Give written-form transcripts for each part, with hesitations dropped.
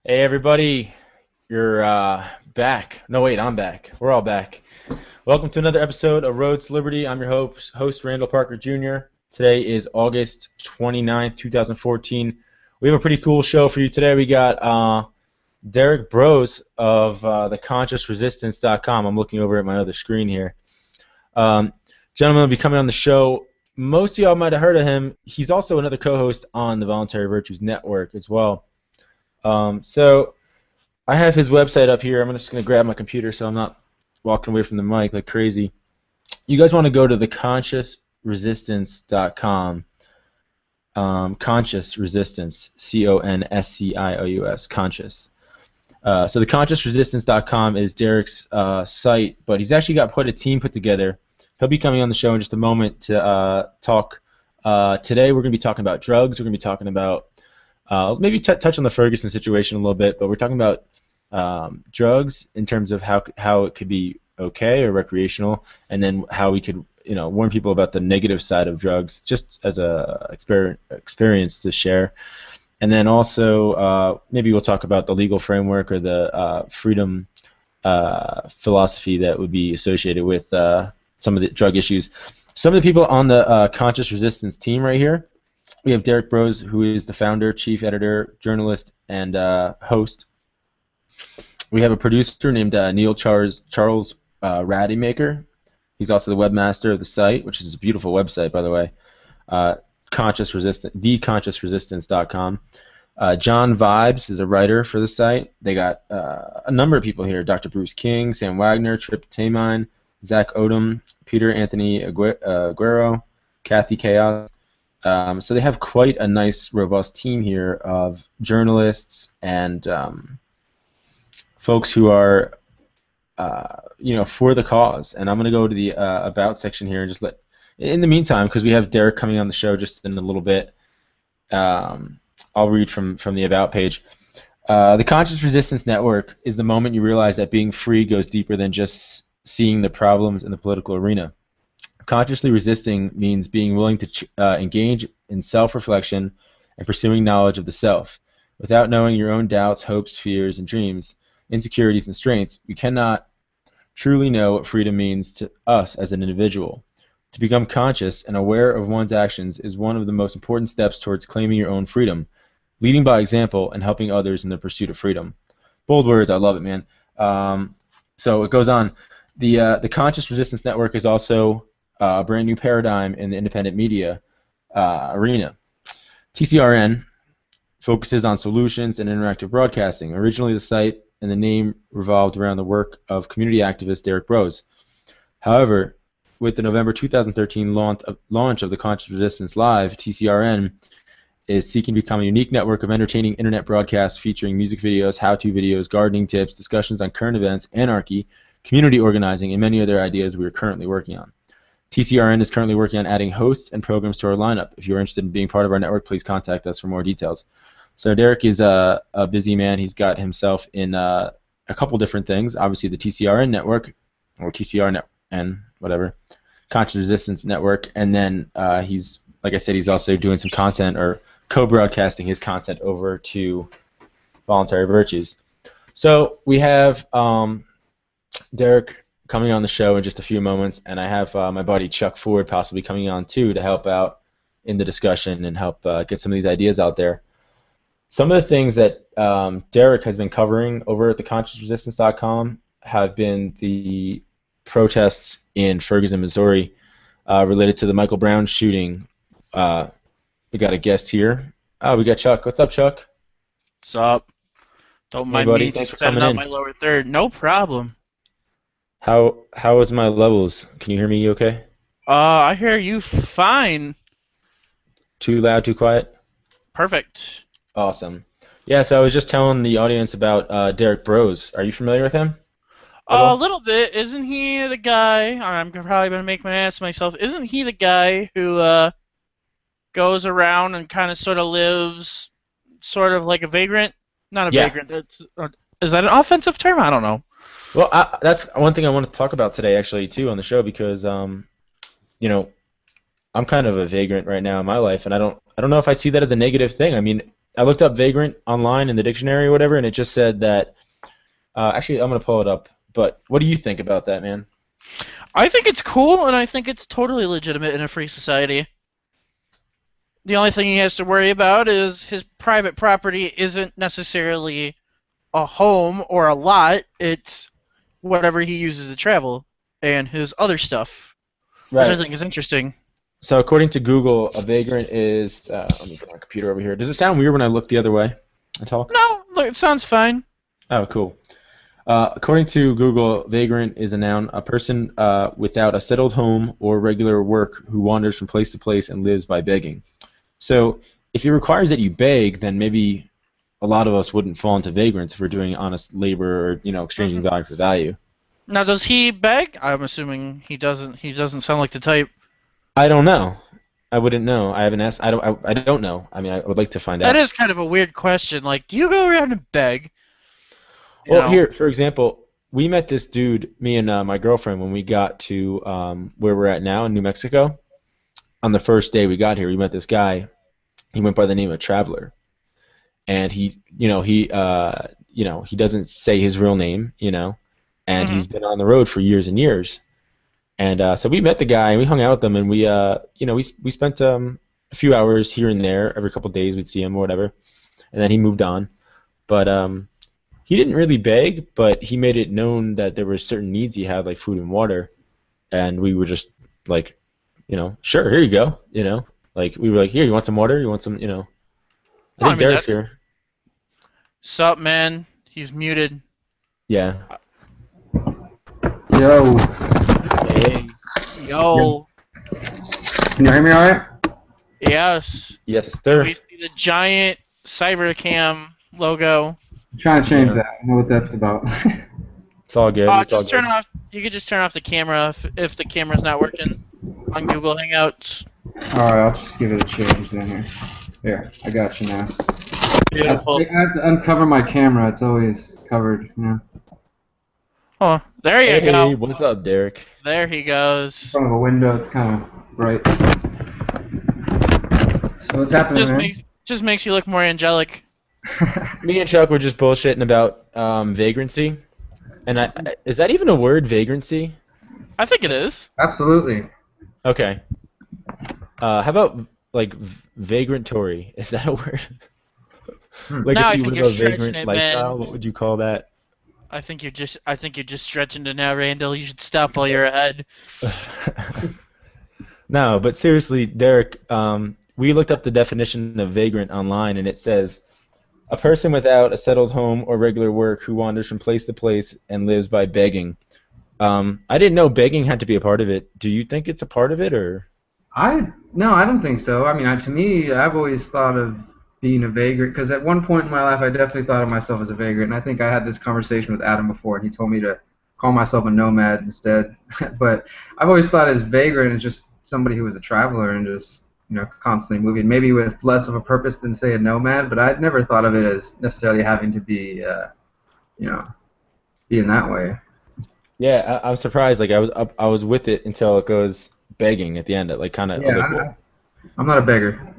Hey everybody, you're back. No wait, I'm back. We're all back. Welcome to another episode of Roads to Liberty. I'm your host Randall Parker Jr. Today is August 29th, 2014. We have a pretty cool show for you today. We got Derrick Broze of theconsciousresistance.com. I'm looking over at my other screen here. Gentleman will be coming on the show. Most of y'all might have heard of him. He's also another co-host on the Voluntary Virtues Network as well. So I have his website up here. I'm just going to grab my computer so I'm not walking away from the mic like crazy. You guys want to go to theconsciousresistance.com. Conscious Resistance, C-O-N-S-C-I-O-U-S, conscious. So theconsciousresistance.com is Derrick's site, but he's actually got quite a team put together. He'll be coming on the show in just a moment to talk. Today we're going to be talking about drugs. We're going to be talking about maybe touch on the Ferguson situation a little bit, but we're talking about drugs in terms of how it could be okay or recreational, and then how we could warn people about the negative side of drugs, just as a experience to share. And then also maybe we'll talk about the legal framework or the freedom philosophy that would be associated with some of the drug issues. Some of the people on the Conscious Resistance team right here. We have Derrick Broze, who is the founder, chief editor, journalist, and host. We have a producer named Neil Charles Rademacher. He's also the webmaster of the site, which is a beautiful website, by the way. theconsciousresistance.com. John Vibes is a writer for the site. They got a number of people here: Dr. Bruce King, Sam Wagner, Trip Tamine, Zach Odom, Peter Anthony Aguero, Kathy Chaos. So they have quite a nice, robust team here of journalists and folks who are, for the cause. And I'm going to go to the About section here and just in the meantime, because we have Derrick coming on the show just in a little bit, I'll read from the About page. The Conscious Resistance Network is the moment you realize that being free goes deeper than just seeing the problems in the political arena. Consciously resisting means being willing to engage in self-reflection and pursuing knowledge of the self. Without knowing your own doubts, hopes, fears, and dreams, insecurities, and strengths, we cannot truly know what freedom means to us as an individual. To become conscious and aware of one's actions is one of the most important steps towards claiming your own freedom, leading by example and helping others in the pursuit of freedom. Bold words, I love it, man. So it goes on. The Conscious Resistance Network is also a brand new paradigm in the independent media arena. TCRN focuses on solutions and interactive broadcasting. Originally, the site and the name revolved around the work of community activist Derrick Broze. However, with the November 2013 launch of the Conscious Resistance Live, TCRN is seeking to become a unique network of entertaining internet broadcasts featuring music videos, how-to videos, gardening tips, discussions on current events, anarchy, community organizing, and many other ideas we are currently working on. TCRN is currently working on adding hosts and programs to our lineup. If you're interested in being part of our network, please contact us for more details. So Derrick is a busy man. He's got himself in a couple different things. Obviously, the TCRN network, or TCRN, whatever, Conscious Resistance Network, and then he's, like I said, he's also doing some content or co-broadcasting his content over to Voluntary Virtues. So we have Derrick coming on the show in just a few moments, and I have my buddy Chuck Ford possibly coming on too to help out in the discussion and help get some of these ideas out there. Some of the things that Derrick has been covering over at theconsciousresistance.com have been the protests in Ferguson, Missouri, related to the Michael Brown shooting. We got a guest here. Oh, we got Chuck. What's up, Chuck? What's up? Don't mind buddy. me Thanks just for coming setting up in. my lower third. No problem. How is my levels? Can you hear me okay? I hear you fine. Too loud, too quiet? Perfect. Awesome. Yeah, so I was just telling the audience about Derrick Broze. Are you familiar with him at A all? little bit. Isn't he the guy? I'm probably gonna make my ass myself. Isn't he the guy who goes around and kind of sort of lives sort of like a vagrant? Not a Yeah. vagrant. Is that an offensive term? I don't know. Well, that's one thing I want to talk about today, actually, too, on the show, because you know, I'm kind of a vagrant right now in my life, and I don't know if I see that as a negative thing. I mean, I looked up vagrant online in the dictionary or whatever, and it just said that. Actually, I'm gonna pull it up. But what do you think about that, man? I think it's cool, and I think it's totally legitimate in a free society. The only thing he has to worry about is his private property isn't necessarily a home or a lot. It's whatever he uses to travel and his other stuff, which I Right. think is interesting. So according to Google, a vagrant is. Let me put my computer over here. Does it sound weird when I look the other way and talk? No, look, it sounds fine. Oh, cool. According to Google, vagrant is a noun, a person without a settled home or regular work who wanders from place to place and lives by begging. So if it requires that you beg, then maybe a lot of us wouldn't fall into vagrants if we're doing honest labor or exchanging Hmm. value for value. Now, does he beg? I'm assuming he doesn't. He doesn't sound like the type. I don't know. I wouldn't know. I haven't asked. I don't know. I mean, I would like to find That out. is kind of a weird question. Like, do you go around and beg? You Well, know. here, for example, we met this dude, me and my girlfriend, when we got to where we're at now in New Mexico. On the first day we got here, we met this guy. He went by the name of Traveler, and he doesn't say his real name, and Hmm. he's been on the road for years and years. And so we met the guy and we hung out with him, and we spent a few hours here and there every couple of days. We'd see him or whatever, and then he moved on. But he didn't really beg, but he made it known that there were certain needs he had, like food and water, and we were just like, sure, here you go, like we were like, here, you want some water? You want some, I Well, I think mean, Derek's that's here. sup, man. He's muted. Yeah. Yo, Hey. Yo, can you hear me all right? yes. Yes, Do sir. we see the giant Cybercam logo? I'm trying to change Yeah. that. I know what that's about. It's all good. It's all Just turn good. off. You could just turn off the camera if the camera's not working on Google Hangouts. Alright, I'll just give it a change then here. Here, I got you now. Beautiful. I have to uncover my camera. It's always covered, Oh, there you Hey, go. what's up, Derek? There he In goes. front of a window, it's kind of bright. So what's happening, Just man? makes you look more angelic. Me and Chuck were just bullshitting about vagrancy, and is that even a word, vagrancy? I think it is. Absolutely. Okay. How about like vagranttory? Is that a word? Like Now if I you think live you're a stretching vagrant it, lifestyle, man. what would you call that? I think you're just stretching it now, Randall. You should stop while you're ahead. No, but seriously, Derek, we looked up the definition of vagrant online, and it says a person without a settled home or regular work who wanders from place to place and lives by begging. I didn't know begging had to be a part of it. Do you think it's a part of it, or? No, I don't think so. I mean, to me, I've always thought of being a vagrant because at one point in my life, I definitely thought of myself as a vagrant, and I think I had this conversation with Adam before, and he told me to call myself a nomad instead. But I've always thought as vagrant as just somebody who was a traveler and just constantly moving, maybe with less of a purpose than say a nomad. But I'd never thought of it as necessarily having to be, you know, being that way. Yeah, I'm surprised. Like I was with it until it goes begging at the end. It like kind of, I was Yeah, like, whoa. I'm not a beggar.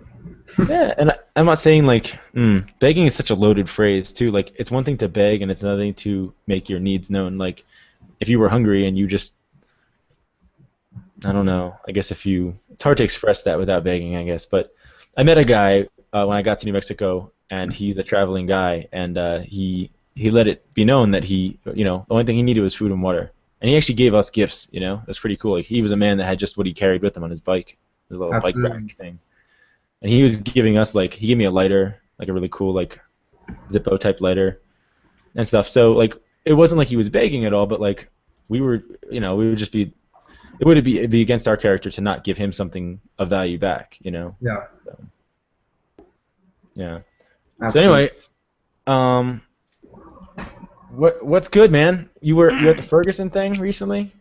Yeah, and I'm not saying like begging is such a loaded phrase too. Like it's one thing to beg, and it's another thing to make your needs known. Like if you were hungry and you just, I don't know. I guess it's hard to express that without begging, I guess. But I met a guy when I got to New Mexico, and he's a traveling guy, and he let it be known that the only thing he needed was food and water, and he actually gave us gifts. It was pretty cool. Like he was a man that had just what he carried with him on his bike, his little bike rack Absolutely. thing, and he was giving us like he gave me a lighter, like a really cool like Zippo type lighter and stuff. So like it wasn't like he was begging at all, but like we would just be it'd be against our character to not give him something of value back. Yeah, So, yeah. So absolutely. anyway, um, what's good, man? You at the Ferguson thing recently?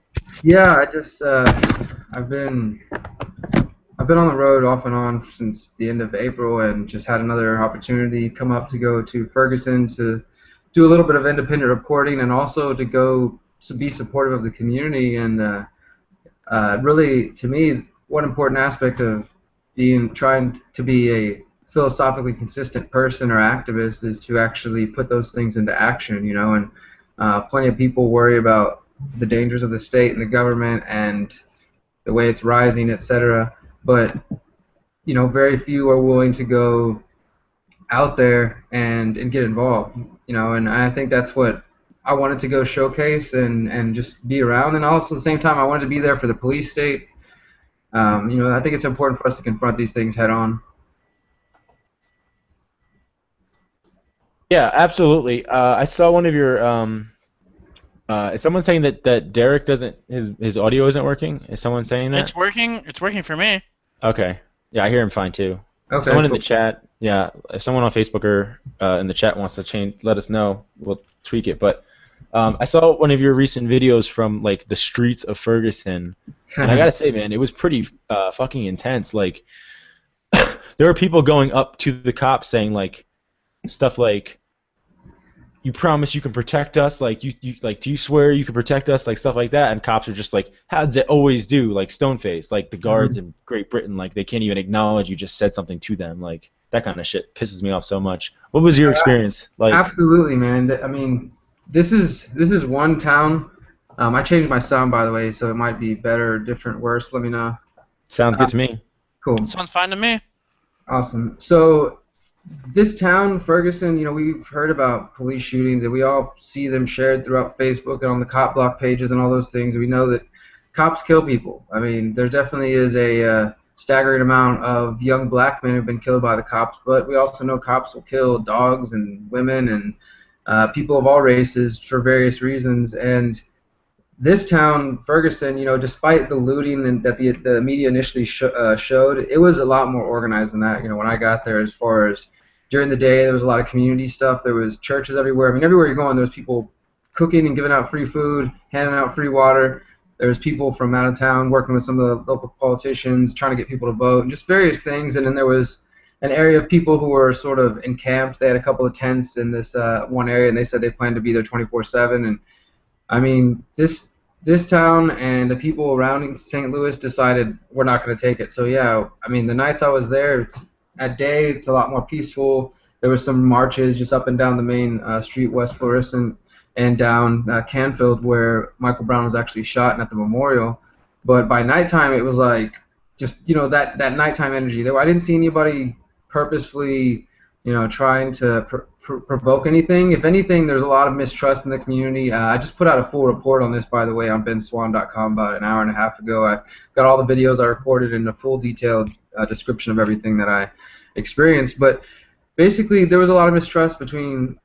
Yeah, I just I've been on the road off and on since the end of April, and just had another opportunity come up to go to Ferguson to do a little bit of independent reporting, and also to go to be supportive of the community. And really, to me, one important aspect of trying to be a philosophically consistent person or activist is to actually put those things into action, you know, and plenty of people worry about the dangers of the state and the government and the way it's rising, etc. But, you know, very few are willing to go out there and get involved, you know, and I think that's what I wanted to go showcase and just be around, and also at the same time I wanted to be there for the police state. You know, I think it's important for us to confront these things head on. Yeah, absolutely. I saw one of your it's someone saying that Derrick doesn't his audio isn't working. Is someone saying that? It's working. It's working for me. Okay. Yeah, I hear him fine too. Okay, Someone in cool. the chat, yeah, if someone on Facebook or in the chat wants to change, let us know. We'll tweak it. But I saw one of your recent videos from like the streets of Ferguson, and I gotta say, man, it was pretty fucking intense. Like, there were people going up to the cops saying like stuff like, "You promise you can protect us?" Like, you like, "Do you swear you can protect us?" Like stuff like that, and cops are just like, "How does it always do?" Like stone face. Like the guards in Great Britain, like they can't even acknowledge you just said something to them. Like that kind of shit pisses me off so much. What was your experience like? Absolutely, man. I mean, this is one town. I changed my sound, by the way, so it might be better, different, worse. Let me know. Sounds good to me. Cool. Sounds fine to me. Awesome. So this town, Ferguson, you know, we've heard about police shootings, and we all see them shared throughout Facebook and on the cop block pages and all those things. We know that cops kill people. I mean, there definitely is a staggering amount of young black men who've been killed by the cops, but we also know cops will kill dogs and women and people of all races for various reasons. And this town, Ferguson, you know, despite the looting that the media initially showed, it was a lot more organized than that. You know, when I got there, as far as during the day, there was a lot of community stuff. There was churches everywhere. I mean, everywhere you're going, there was people cooking and giving out free food, handing out free water. There was people from out of town working with some of the local politicians, trying to get people to vote, and just various things. And then there was an area of people who were sort of encamped. They had a couple of tents in this one area, and they said they planned to be there 24/7. And I mean, this town and the people around St. Louis decided we're not going to take it. So yeah, I mean, the nights I was there, at day it's a lot more peaceful. There was some marches just up and down the main street, West Florissant, and down Canfield, where Michael Brown was actually shot, and at the memorial. But by nighttime, it was like just, you know, that nighttime energy. I didn't see anybody purposefully, you know, trying to provoke anything. If anything, there's a lot of mistrust in the community. I just put out a full report on this, by the way, on benswan.com about an hour and a half ago. I got all the videos I recorded and a full detailed description of everything that I experienced. But basically, there was a lot of mistrust between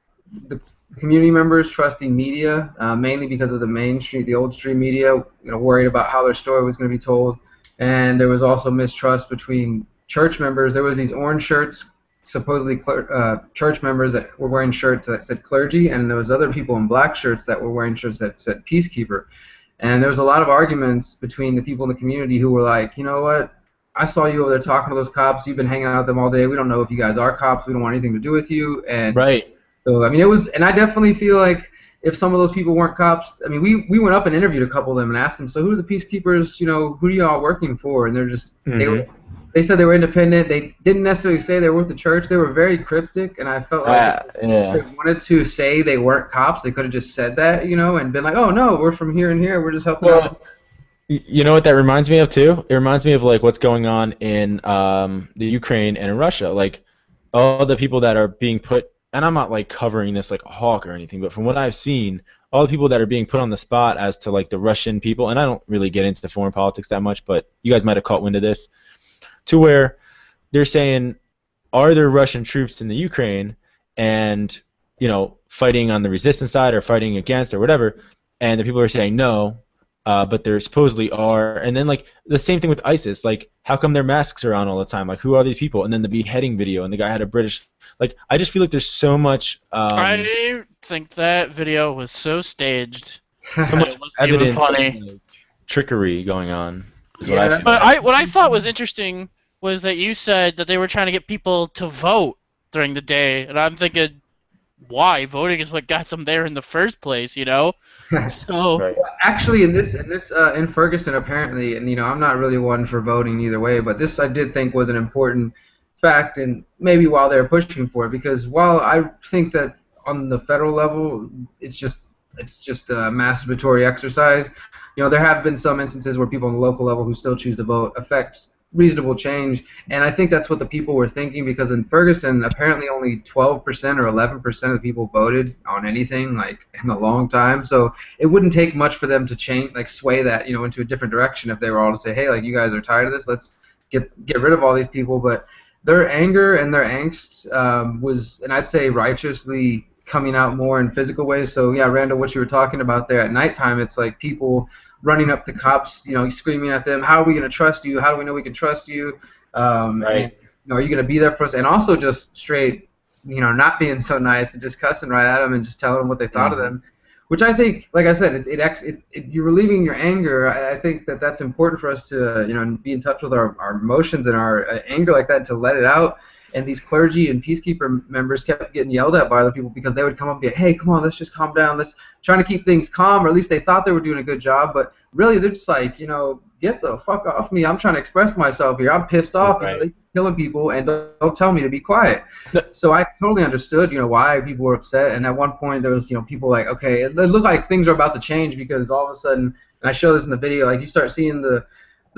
the community members trusting media, mainly because of the main street, the old street media, you know, worried about how their story was going to be told. And there was also mistrust between church members. There was these orange shirts, supposedly church members that were wearing shirts that said clergy, and there was other people in black shirts that were wearing shirts that said peacekeeper. And there was a lot of arguments between the people in the community who were like, you know what, I saw you over there talking to those cops. You've been hanging out with them all day. We don't know if you guys are cops. We don't want anything to do with you. And Right. so, I mean, it was, and I definitely feel like if some of those people weren't cops, I mean, we went up and interviewed a couple of them and asked them, so who are the peacekeepers, you know, who are y'all working for? And they're just, they said they were independent. They didn't necessarily say they were with the church. They were very cryptic, and I felt like if they wanted to say they weren't cops, they could have just said that, you know, and been like, oh, no, we're from here and here. We're just helping out. You know what that reminds me of, too? It reminds me of, like, what's going on in the Ukraine and in Russia. Like, all the people that are being put, and I'm not, like, covering this like a hawk or anything, but from what I've seen, all the people that are being put on the spot as to, like, the Russian people, and I don't really get into the foreign politics that much, but you guys might have caught wind of this, to where they're saying, are there Russian troops in the Ukraine and, you know, fighting on the resistance side or fighting against or whatever, and the people are saying no, but there supposedly are, and then, like, the same thing with ISIS, like, how come their masks are on all the time? Like, who are these people? And then the beheading video, and the guy had a British, like, I just feel like there's so much I think that video was so staged. so much It wasn't evidence even funny. of, like, trickery going on. Is what Yeah, I feel But like. what I thought was interesting was that you said that they were trying to get people to vote during the day, and I'm thinking, why? Voting is what got them there in the first place, you know? So, Right. Actually, in Ferguson, apparently, and you know, I'm not really one for voting either way, but this I did think was an important fact, and maybe while they're pushing for it, because while I think that on the federal level it's just a masturbatory exercise, there have been some instances where people on the local level who still choose to vote affect reasonable change, and I think that's what the people were thinking, because in Ferguson apparently only 12% or 11% of the people voted on anything like in a long time, so it wouldn't take much for them to change, like sway that into a different direction if they were all to say, hey, like, you guys are tired of this, let's get rid of all these people. But their anger and their angst was, and I'd say righteously, coming out more in physical ways. So yeah, Randall, what you were talking about there, at nighttime, it's like people running up to cops, screaming at them, how are we going to trust you? How do we know we can trust you? And are you going to be there for us? And also just straight, not being so nice and just cussing right at them and just telling them what they thought of them. Which I think, like I said, you're relieving your anger. I think that that's important for us to, be in touch with our emotions and our anger like that, to let it out. And these clergy and peacekeeper members kept getting yelled at by other people because they would come up and be like, hey, come on, let's just calm down. Let's trying to keep things calm, or at least they thought they were doing a good job. But really, they're just like, get the fuck off me. I'm trying to express myself here. I'm pissed off. Right. They're killing people, and don't tell me to be quiet. So I totally understood, why people were upset. And at one point, there was, people like, okay, it looked like things are about to change, because all of a sudden, and I show this in the video, like you start seeing the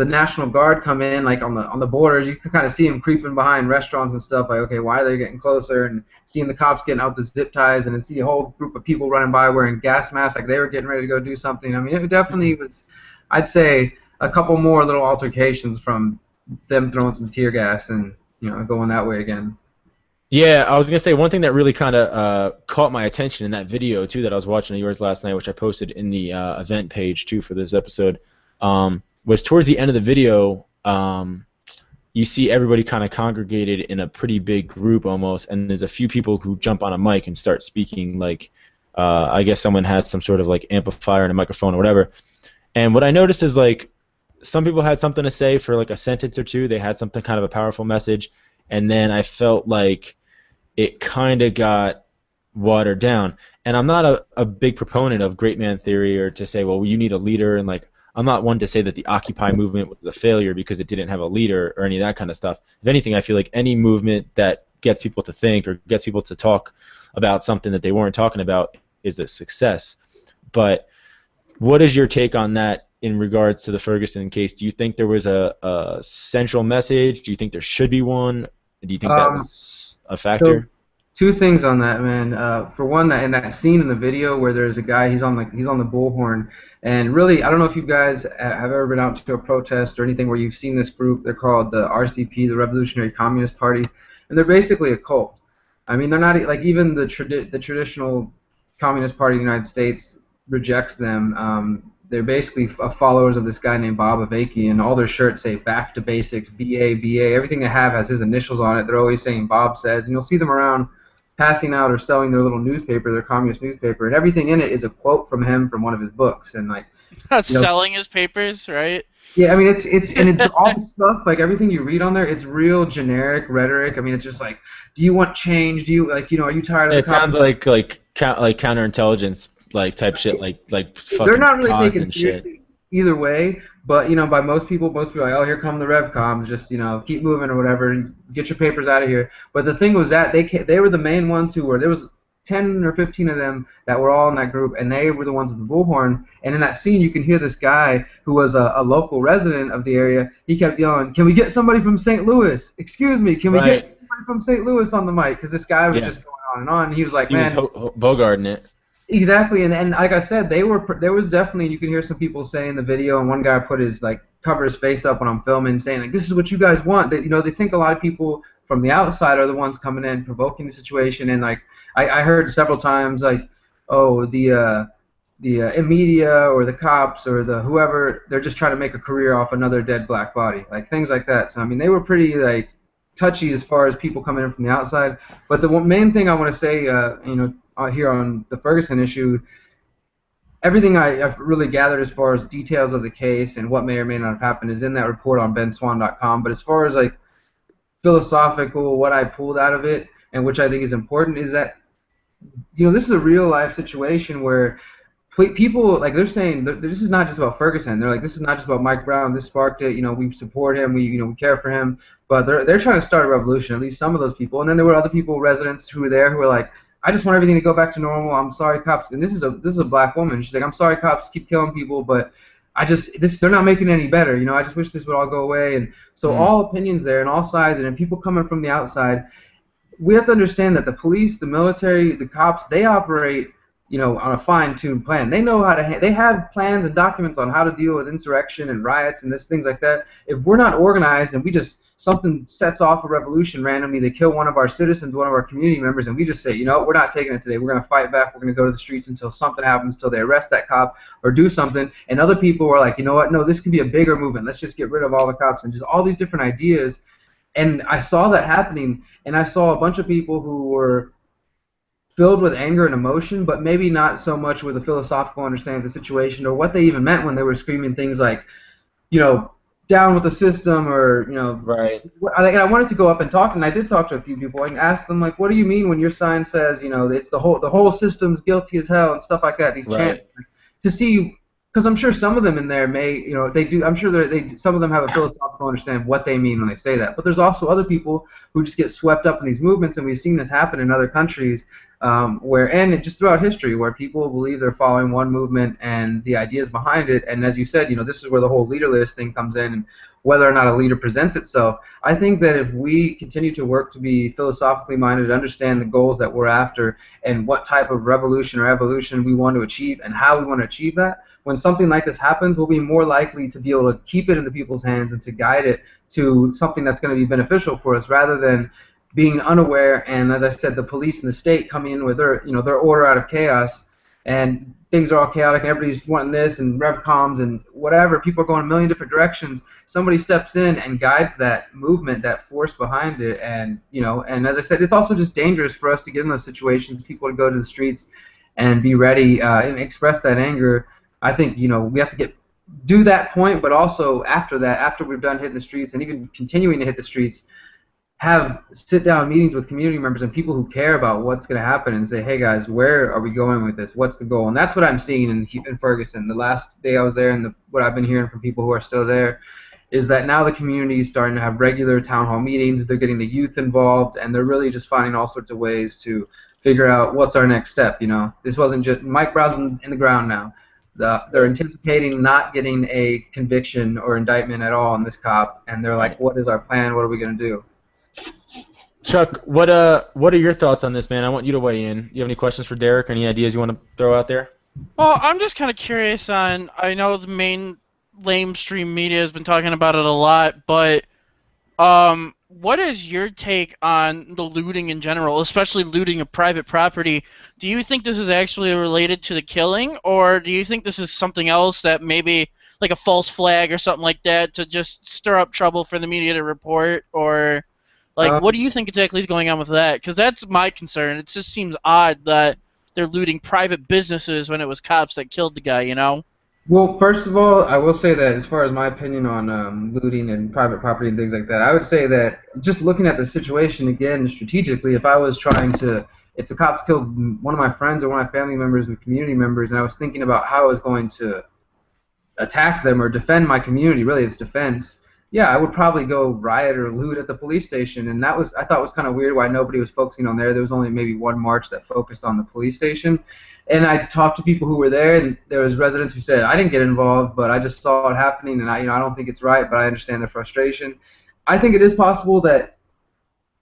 National Guard come in, like on the borders. You can kind of see them creeping behind restaurants and stuff. Like, okay, why are they getting closer? And seeing the cops getting out the zip ties, and then see a whole group of people running by wearing gas masks, like they were getting ready to go do something. I mean, it definitely was, I'd say, a couple more little altercations from them throwing some tear gas and going that way again. Yeah, I was gonna say one thing that really kind of caught my attention in that video too that I was watching of yours last night, which I posted in the event page too for this episode. Was towards the end of the video, you see everybody kind of congregated in a pretty big group almost, and there's a few people who jump on a mic and start speaking, like I guess someone had some sort of like amplifier and a microphone or whatever. And what I noticed is like some people had something to say for like a sentence or two. They had something kind of a powerful message, and then I felt like it kind of got watered down. And I'm not a big proponent of great man theory or to say, well, you need a leader, and like I'm not one to say that the Occupy movement was a failure because it didn't have a leader or any of that kind of stuff. If anything, I feel like any movement that gets people to think or gets people to talk about something that they weren't talking about is a success. But what is your take on that in regards to the Ferguson case? Do you think there was a central message? Do you think there should be one? Do you think that was a factor? So, two things on that, man. For one, in that scene in the video where there's a guy, he's on the bullhorn, and really, I don't know if you guys have ever been out to a protest or anything where you've seen this group. They're called the RCP, the Revolutionary Communist Party, and they're basically a cult. I mean, they're not like even the traditional Communist Party of the United States rejects them. They're basically followers of this guy named Bob Avaki, and all their shirts say "Back to Basics," BA, BA. Everything they have has his initials on it. They're always saying "Bob says," and you'll see them around passing out or selling their little newspaper, their communist newspaper, and everything in it is a quote from him from one of his books, and like selling his papers, right? Yeah, I mean it's all the stuff, like everything you read on there, it's real generic rhetoric. I mean, it's just like, do you want change? Do you are you tired of it? Sounds like counterintelligence like type shit, like fucking they're not really taken and seriously shit. Either way, but by most people are like, oh, here come the RevComs, just keep moving or whatever, and get your papers out of here. But the thing was that they were the main ones who were, there was 10 or 15 of them that were all in that group, and they were the ones with the bullhorn. And in that scene, you can hear this guy who was a local resident of the area. He kept yelling, "Can we get somebody from St. Louis? Excuse me, can we get somebody from St. Louis on the mic?" Because this guy was just going on and on. And he was like, he was bogarting it. Exactly, and like I said, there was definitely, you can hear some people say in the video, and one guy put his cover his face up when I'm filming, saying like, "This is what you guys want." That they think a lot of people from the outside are the ones coming in provoking the situation, and like I heard several times like, "Oh, the media or the cops or the whoever, they're just trying to make a career off another dead black body," like things like that. So I mean, they were pretty touchy as far as people coming in from the outside. But the main thing I want to say, here on the Ferguson issue, everything I've really gathered as far as details of the case and what may or may not have happened is in that report on benswan.com. But as far as philosophical, what I pulled out of it, and which I think is important, is that this is a real life situation where people like they're saying this is not just about Ferguson. They're like, this is not just about Mike Brown. This sparked it. We support him. We care for him. But they're trying to start a revolution. At least some of those people. And then there were other people, residents who were there, who were like, I just want everything to go back to normal. I'm sorry, cops. And this is a black woman. She's like, I'm sorry, cops keep killing people, but they're not making it any better. I just wish this would all go away. And so all opinions there and all sides, and people coming from the outside, we have to understand that the police, the military, the cops, they operate, on a fine-tuned plan. They know how to. They have plans and documents on how to deal with insurrection and riots and things like that. If we're not organized and something sets off a revolution randomly, they kill one of our citizens, one of our community members, and we just say, we're not taking it today. We're going to fight back. We're going to go to the streets until something happens, until they arrest that cop or do something. And other people are like, you know what? No, this could be a bigger movement. Let's just get rid of all the cops and just all these different ideas. And I saw that happening, and I saw a bunch of people who were filled with anger and emotion, but maybe not so much with a philosophical understanding of the situation or what they even meant when they were screaming things like, down with the system, or Right. And I wanted to go up and talk, and I did talk to a few people and ask them, like, what do you mean when your sign says, it's the whole system's guilty as hell and stuff like that? These chants, to see. Because I'm sure some of them in there may, they do. I'm sure some of them have a philosophical understanding of what they mean when they say that. But there's also other people who just get swept up in these movements, and we've seen this happen in other countries, and just throughout history, where people believe they're following one movement and the ideas behind it. And as you said, this is where the whole leaderless thing comes in, and whether or not a leader presents itself. I think that if we continue to work to be philosophically minded, understand the goals that we're after, and what type of revolution or evolution we want to achieve, and how we want to achieve that, when something like this happens, we'll be more likely to be able to keep it into people's hands and to guide it to something that's going to be beneficial for us, rather than being unaware. And as I said, the police and the state coming in with their order out of chaos, and things are all chaotic, and everybody's wanting this, and revcoms and whatever. People are going a million different directions. Somebody steps in and guides that movement, that force behind it, and and as I said, it's also just dangerous for us to get in those situations. People to go to the streets and be ready and express that anger. I think we have to do that point, but also after that, after we've done hitting the streets and even continuing to hit the streets, have sit-down meetings with community members and people who care about what's going to happen, and say, hey guys, where are we going with this? What's the goal? And that's what I'm seeing in Ferguson. The last day I was there, and what I've been hearing from people who are still there, is that now the community is starting to have regular town hall meetings. They're getting the youth involved, and they're really just finding all sorts of ways to figure out what's our next step. This wasn't just Mike Brown's in the ground now. They're anticipating not getting a conviction or indictment at all on this cop, and they're like, what is our plan? What are we going to do? Chuck, what are your thoughts on this, man? I want you to weigh in. You have any questions for Derrick, or any ideas you want to throw out there? Well, I'm just kind of curious I know the main lamestream media has been talking about it a lot, but what is your take on the looting in general, especially looting of private property? Do you think this is actually related to the killing, or do you think this is something else that maybe like a false flag or something like that to just stir up trouble for the media to report? Or what do you think exactly is going on with that? Because that's my concern. It just seems odd that they're looting private businesses when it was cops that killed the guy, Well, first of all, I will say that as far as my opinion on looting and private property and things like that, I would say that just looking at the situation again strategically, if the cops killed one of my friends or one of my family members or community members, and I was thinking about how I was going to attack them or defend my community, really it's defense, yeah, I would probably go riot or loot at the police station. And I thought was kind of weird why nobody was focusing on there. There was only maybe one march that focused on the police station. And I talked to people who were there, and there was residents who said, I didn't get involved, but I just saw it happening, and I don't think it's right, but I understand their frustration. I think it is possible that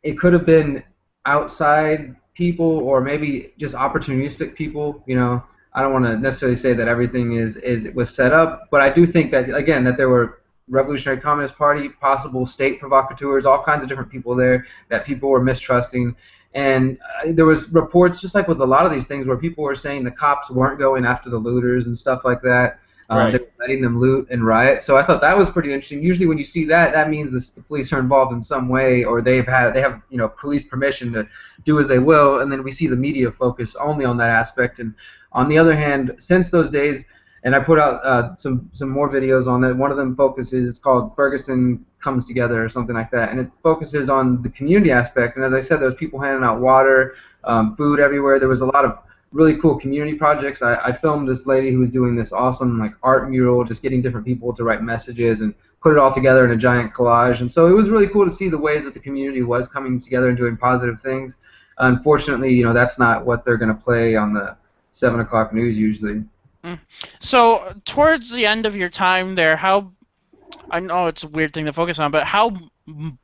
it could have been outside people, or maybe just opportunistic people. I don't want to necessarily say that everything was set up, but I do think that, again, that there were Revolutionary Communist Party, possible state provocateurs, all kinds of different people there that people were mistrusting. And there was reports, just like with a lot of these things, where people were saying the cops weren't going after the looters and stuff like that. Right. They were letting them loot and riot. So I thought that was pretty interesting. Usually when you see that, that means the police are involved in some way, or they have police permission to do as they will. And then we see the media focus only on that aspect. And on the other hand, since those days, and I put out some more videos on it. One of them focuses, it's called Ferguson Comes Together or something like that, and it focuses on the community aspect. And as I said, there's people handing out water, food everywhere. There was a lot of really cool community projects. I filmed this lady who was doing this awesome like art mural, just getting different people to write messages and put it all together in a giant collage. And so it was really cool to see the ways that the community was coming together and doing positive things. Unfortunately, that's not what they're going to play on the 7 o'clock news usually. So towards the end of your time there, I know it's a weird thing to focus on, but how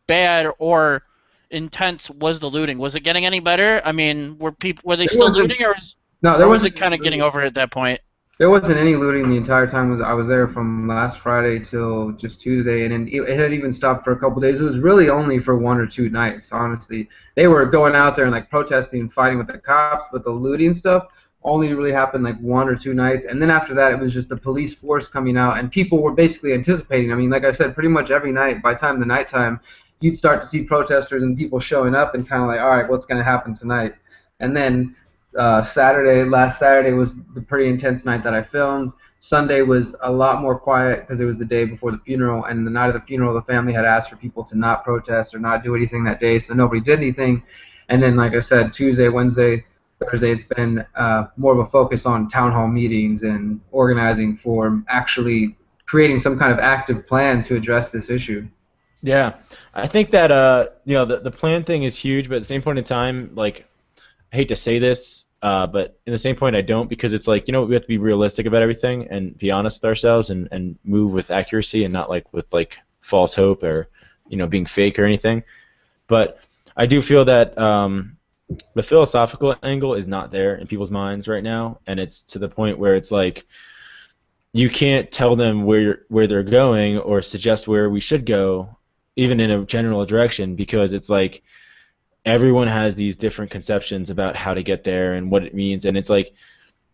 bad or intense was the looting? Was it getting any better? I mean, were they still looting, or was it kind of getting over at that point? There wasn't any looting the entire time. I was there from last Friday till just Tuesday, and it had even stopped for a couple days. It was really only for 1 or 2 nights, honestly. They were going out there and like protesting and fighting with the cops, but the looting stuff only really happened like 1 or 2 nights. And then after that, it was just the police force coming out, and people were basically anticipating. I mean, like I said, pretty much every night, by the nighttime, you'd start to see protesters and people showing up and kind of like, all right, what's going to happen tonight? And then last Saturday was the pretty intense night that I filmed. Sunday was a lot more quiet because it was the day before the funeral, and the night of the funeral, the family had asked for people to not protest or not do anything that day, so nobody did anything. And then, like I said, Tuesday, Wednesday, Thursday, it's been more of a focus on town hall meetings and organizing for actually creating some kind of active plan to address this issue. Yeah, I think that the plan thing is huge, but at the same point in time, like, I hate to say this, but in the same point I don't, because it's like, we have to be realistic about everything and be honest with ourselves and move with accuracy and not like with like false hope or being fake or anything. But I do feel that the philosophical angle is not there in people's minds right now, and it's to the point where it's like you can't tell them where they're going or suggest where we should go, even in a general direction, because it's like everyone has these different conceptions about how to get there and what it means, and it's like,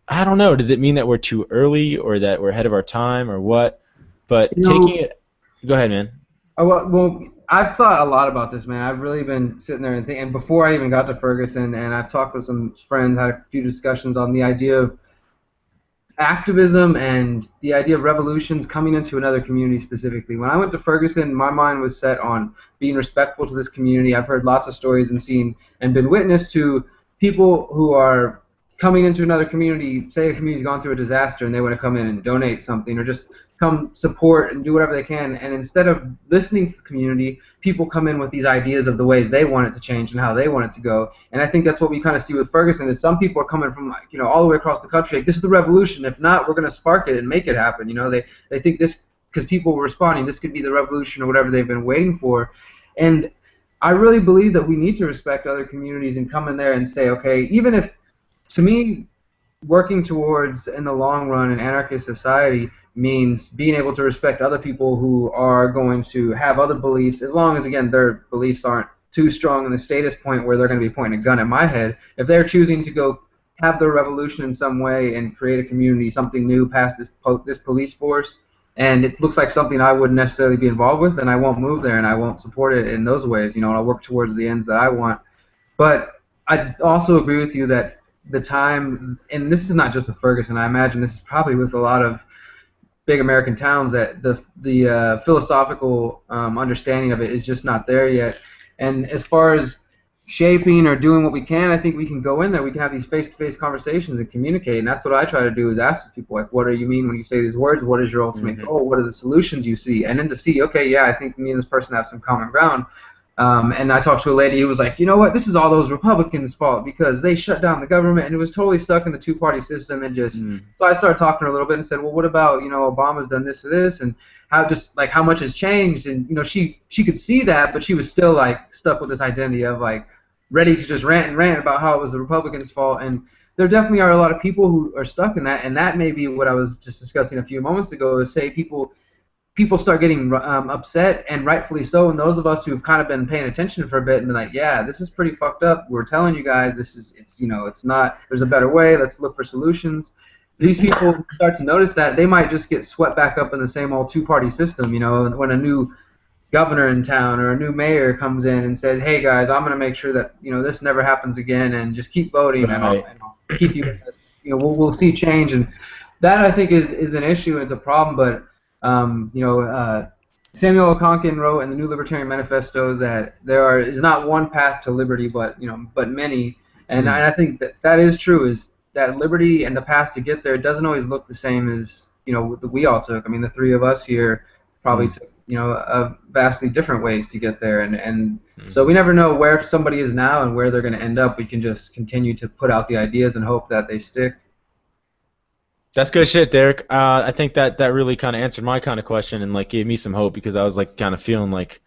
I don't know, does it mean that we're too early or that we're ahead of our time or what? But taking it, go ahead, man. Well, I've thought a lot about this, man. I've really been sitting there and thinking, and before I even got to Ferguson, and I've talked with some friends, had a few discussions on the idea of activism and the idea of revolutions coming into another community specifically. When I went to Ferguson, my mind was set on being respectful to this community. I've heard lots of stories and seen and been witness to people who are coming into another community, say a community's gone through a disaster and they want to come in and donate something or just come support and do whatever they can, and instead of listening to the community, people come in with these ideas of the ways they want it to change and how they want it to go. And I think that's what we kind of see with Ferguson, is some people are coming from all the way across the country, like, this is the revolution, if not, we're going to spark it and make it happen. They think this, because people were responding, this could be the revolution or whatever they've been waiting for. And I really believe that we need to respect other communities and come in there and say, okay, even if, to me, working towards, in the long run, an anarchist society means being able to respect other people who are going to have other beliefs, as long as, again, their beliefs aren't too strong in the status point where they're going to be pointing a gun at my head. If they're choosing to go have their revolution in some way and create a community, something new past this police force, and it looks like something I wouldn't necessarily be involved with, then I won't move there and I won't support it in those ways, and I'll work towards the ends that I want. But I also agree with you that the time, and this is not just with Ferguson, I imagine this is probably with a lot of big American towns, that the philosophical understanding of it is just not there yet. And as far as shaping or doing what we can, I think we can go in there, we can have these face-to-face conversations and communicate, and that's what I try to do, is ask people, like, what do you mean when you say these words? What is your ultimate goal? What are the solutions you see? And then to see, okay, yeah, I think me and this person have some common ground. And I talked to a lady who was like, you know what, this is all those Republicans' fault because they shut down the government and it was totally stuck in the two-party system, and just so I started talking to her a little bit and said, well, what about, Obama's done this or this, and how much has changed, and she could see that, but she was still like stuck with this identity of like ready to just rant about how it was the Republicans' fault. And there definitely are a lot of people who are stuck in that, and that may be what I was just discussing a few moments ago, is say people start getting upset, and rightfully so, and those of us who've kind of been paying attention for a bit and been like, yeah, this is pretty fucked up, we're telling you guys, it's not, there's a better way, let's look for solutions. These people start to notice that they might just get swept back up in the same old two-party system, when a new governor in town or a new mayor comes in and says, hey guys, I'm going to make sure that this never happens again, and just keep voting, and I'll keep you in this. We'll see change, and that, I think, is an issue, and it's a problem. But Samuel Okonkin wrote in the New Libertarian Manifesto that is not one path to liberty, but many. And I think that is true. Is that liberty and the path to get there doesn't always look the same as, you know, that we all took. I mean, the three of us here probably took, you know, vastly different ways to get there, and so we never know where somebody is now and where they're going to end up. We can just continue to put out the ideas and hope that they stick. That's good shit, Derek. I think that really kind of answered my kind of question and like gave me some hope, because I was like kind of feeling like,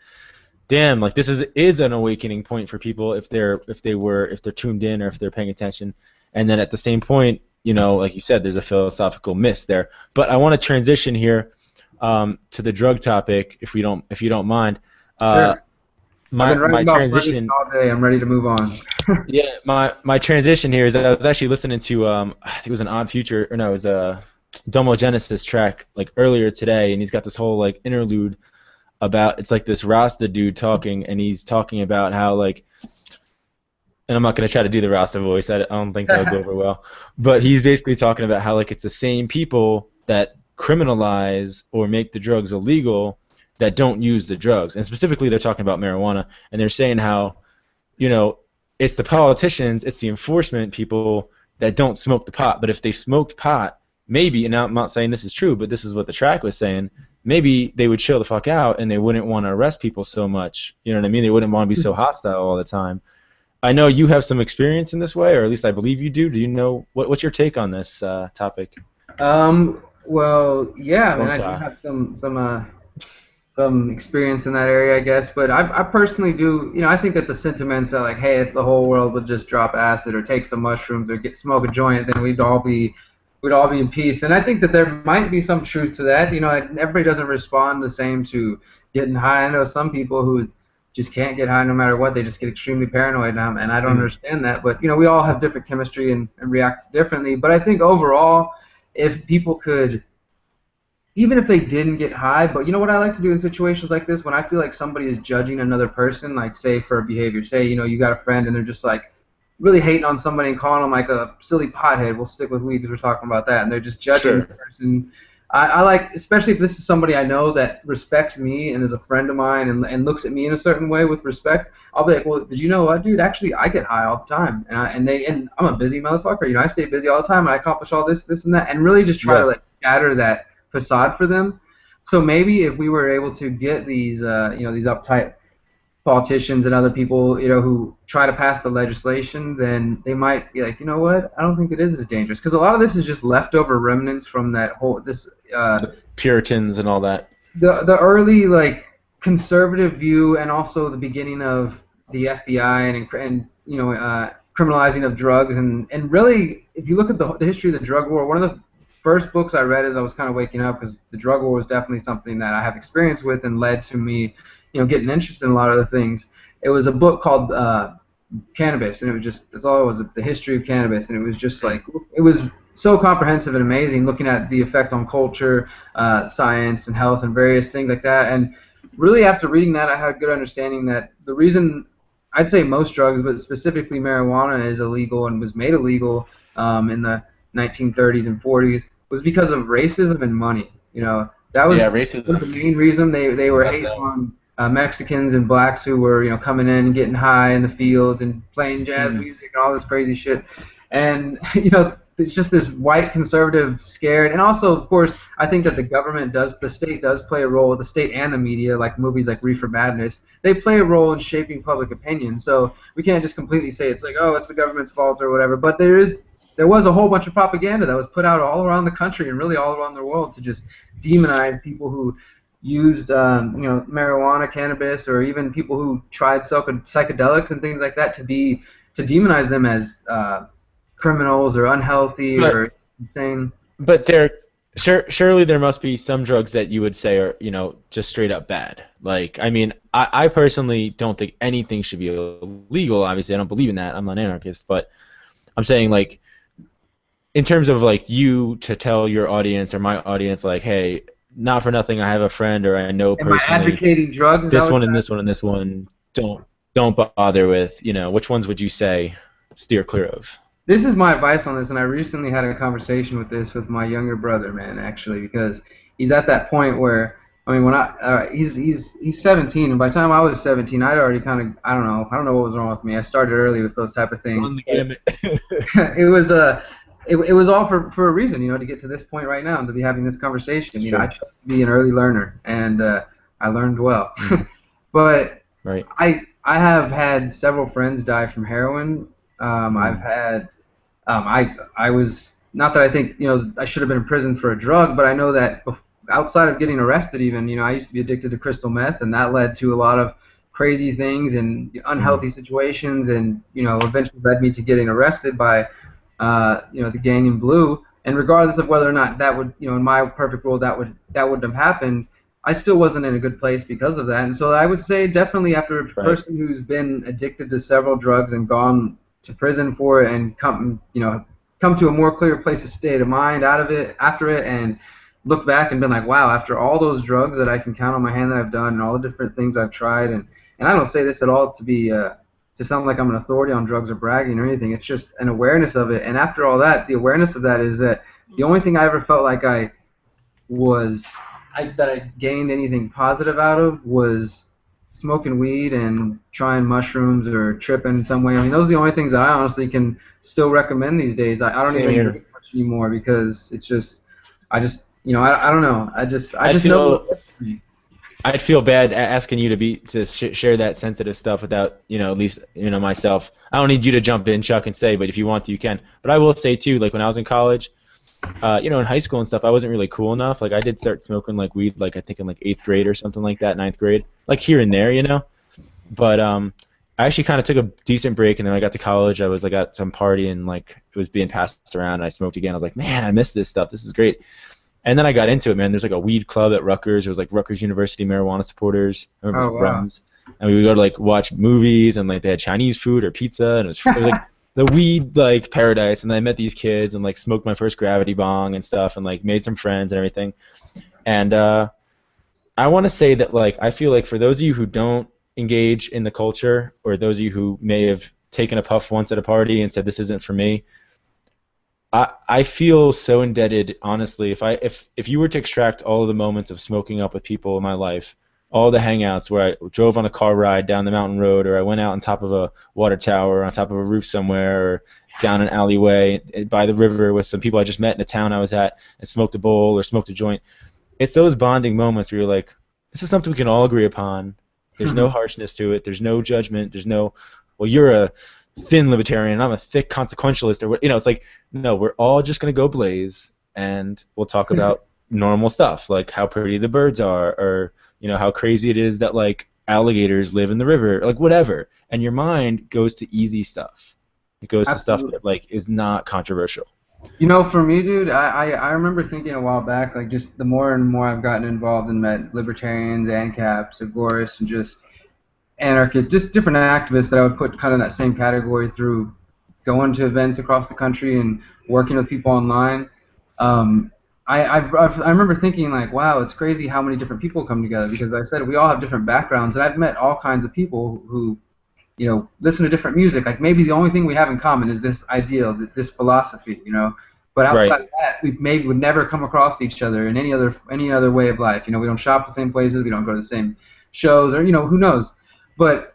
damn, like this is an awakening point for people if they're tuned in or if they're paying attention. And then at the same point, you know, like you said, there's a philosophical miss there. But I want to transition here to the drug topic, if you don't mind. Sure. My transition all day. I'm ready to move on. Yeah, my transition here is that I was actually listening to I think it was an Odd Future, or no, it was a Domo Genesis track like earlier today, and he's got this whole like interlude about, it's like this Rasta dude talking, and he's talking about how like, and I'm not gonna try to do the Rasta voice, I don't think that'll go over well, but he's basically talking about how like it's the same people that criminalize or make the drugs illegal that don't use the drugs, and specifically they're talking about marijuana, and they're saying how, you know, it's the politicians, it's the enforcement people that don't smoke the pot. But if they smoked pot, maybe, and I'm not saying this is true, but this is what the track was saying, maybe they would chill the fuck out and they wouldn't want to arrest people so much. You know what I mean? They wouldn't want to be so hostile all the time. I know you have some experience in this way, or at least I believe you do. Do you know, what's your take on this topic? Well, yeah, I mean, I do have some experience in that area, I guess, but I personally do, you know, I think that the sentiments that like, hey, if the whole world would just drop acid or take some mushrooms or smoke a joint, then we'd all be in peace. And I think that there might be some truth to that. You know, everybody doesn't respond the same to getting high. I know some people who just can't get high no matter what. They just get extremely paranoid, and I don't understand that. But, you know, we all have different chemistry and react differently. But I think overall, if people could, even if they didn't get high, but you know what I like to do in situations like this, when I feel like somebody is judging another person, like say for a behavior, say, you know, you got a friend and they're just like really hating on somebody and calling them like a silly pothead. We'll stick with weed because we're talking about that, and they're just judging this person. I like, especially if this is somebody I know that respects me and is a friend of mine and looks at me in a certain way with respect, I'll be like, well, did you know what, dude? Actually, I get high all the time, and I'm a busy motherfucker. You know, I stay busy all the time, and I accomplish all this, and that, and really just try to like shatter that facade for them. So maybe if we were able to get these, you know, these uptight politicians and other people, you know, who try to pass the legislation, then they might be like, you know what, I don't think it is as dangerous, because a lot of this is just leftover remnants from that whole the Puritans and all that. The early like conservative view, and also the beginning of the FBI and you know, criminalizing of drugs, and really, if you look at the history of the drug war, one of the first books I read as I was kind of waking up, because the drug war was definitely something that I have experience with and led to me, you know, getting interested in a lot of the things. It was a book called Cannabis, and it was just, that's all it was, the history of cannabis, and it was just like, it was so comprehensive and amazing, looking at the effect on culture, science, and health, and various things like that. And really, after reading that, I had a good understanding that the reason, I'd say most drugs, but specifically marijuana, is illegal and was made illegal in the 1930s and 40s, was because of racism and money. You know, that was the main reason they were hating on Mexicans and blacks who were, you know, coming in and getting high in the fields and playing jazz music and all this crazy shit. And, you know, it's just this white conservative scared. And also, of course, I think that the state does play a role, the state and the media, like movies like Reefer Madness, they play a role in shaping public opinion. So we can't just completely say it's like, oh, it's the government's fault or whatever. But there was a whole bunch of propaganda that was put out all around the country and really all around the world to just demonize people who used, you know, marijuana, cannabis, or even people who tried psychedelics and things like that, to demonize them as criminals or unhealthy or insane. But Derek, surely there must be some drugs that you would say are, you know, just straight up bad. Like, I mean, I personally don't think anything should be illegal. Obviously, I don't believe in that. I'm not an anarchist, but I'm saying, like, in terms of like you to tell your audience or my audience, like, hey, not for nothing, I have a friend or I know personally. Am I advocating drugs? This one and this one and this one, don't bother with. You know, which ones would you say steer clear of? This is my advice on this, and I recently had a conversation with my younger brother, man, actually, because he's at that point where, I mean, when he's 17, and by the time I was 17, I'd already kind of, I don't know what was wrong with me. I started early with those type of things. On the gamut. It was it was all for a reason, to get to this point right now and to be having this conversation. I Sure. chose to be an early learner, and I learned well. Mhm. But Right. I have had several friends die from heroin. I've Mm. had I was not that I think I should have been in prison for a drug, but I know that outside of getting arrested, even I used to be addicted to crystal meth, and that led to a lot of crazy things and Mm. unhealthy situations, and eventually led me to getting arrested by the gang in blue. And regardless of whether or not that would, in my perfect world, that wouldn't have happened, I still wasn't in a good place because of that. And so I would say definitely after a Right. person who's been addicted to several drugs and gone to prison for it and come to a more clear place of state of mind out of it after it and look back and been like, wow, after all those drugs that I can count on my hand that I've done and all the different things I've tried, and I don't say this at all to be to sound like I'm an authority on drugs or bragging or anything. It's just an awareness of it. And after all that, the awareness of that is that the only thing I ever felt like was that I gained anything positive out of was smoking weed and trying mushrooms or tripping in some way. I mean, those are the only things that I honestly can still recommend these days. I don't Same even here. drink much anymore because it's just, I don't know. I I'd just know feel what's good for me. I'd feel bad asking you to share that sensitive stuff without at least myself. I don't need you to jump in, Chuck, and say, but if you want to, you can. But I will say too, like when I was in college, in high school and stuff, I wasn't really cool enough. Like I did start smoking like weed, like I think in like 8th grade or something like that, 9th grade, like here and there. But I actually kind of took a decent break, and then I got to college. I was like at some party, and like it was being passed around, and I smoked again. I was like, man, I miss this stuff. This is great. And then I got into it, man. There's like a weed club at Rutgers. There was like Rutgers University marijuana supporters. I remember Oh, it was wow. Runs. And we would go to like watch movies, and like they had Chinese food or pizza, and it was like the weed like paradise. And then I met these kids and like smoked my first gravity bong and stuff, and like made some friends and everything. And I want to say that like I feel like for those of you who don't engage in the culture, or those of you who may have taken a puff once at a party and said this isn't for me, I feel so indebted, honestly. If you were to extract all of the moments of smoking up with people in my life, all the hangouts where I drove on a car ride down the mountain road, or I went out on top of a water tower, or on top of a roof somewhere, or down an alleyway by the river with some people I just met in a town I was at, and smoked a bowl or smoked a joint. It's those bonding moments where you're like, this is something we can all agree upon. There's no harshness to it. There's no judgment. There's no, well, you're a thin libertarian. I'm a thick consequentialist, or what. It's like, no, we're all just gonna go blaze, and we'll talk about normal stuff, like how pretty the birds are, or how crazy it is that like alligators live in the river, like whatever. And your mind goes to easy stuff. It goes to stuff Absolutely. that like is not controversial. For me, dude, I remember thinking a while back, like just the more and more I've gotten involved and met libertarians, ANCAPs, agorists, and just anarchists, just different activists that I would put kind of in that same category through going to events across the country and working with people online. Um, I remember thinking like, wow, it's crazy how many different people come together because I said we all have different backgrounds, and I've met all kinds of people who listen to different music. Like maybe the only thing we have in common is this ideal, this philosophy. But outside Right. of that, we maybe would never come across each other in any other way of life. We don't shop the same places, we don't go to the same shows, or who knows. But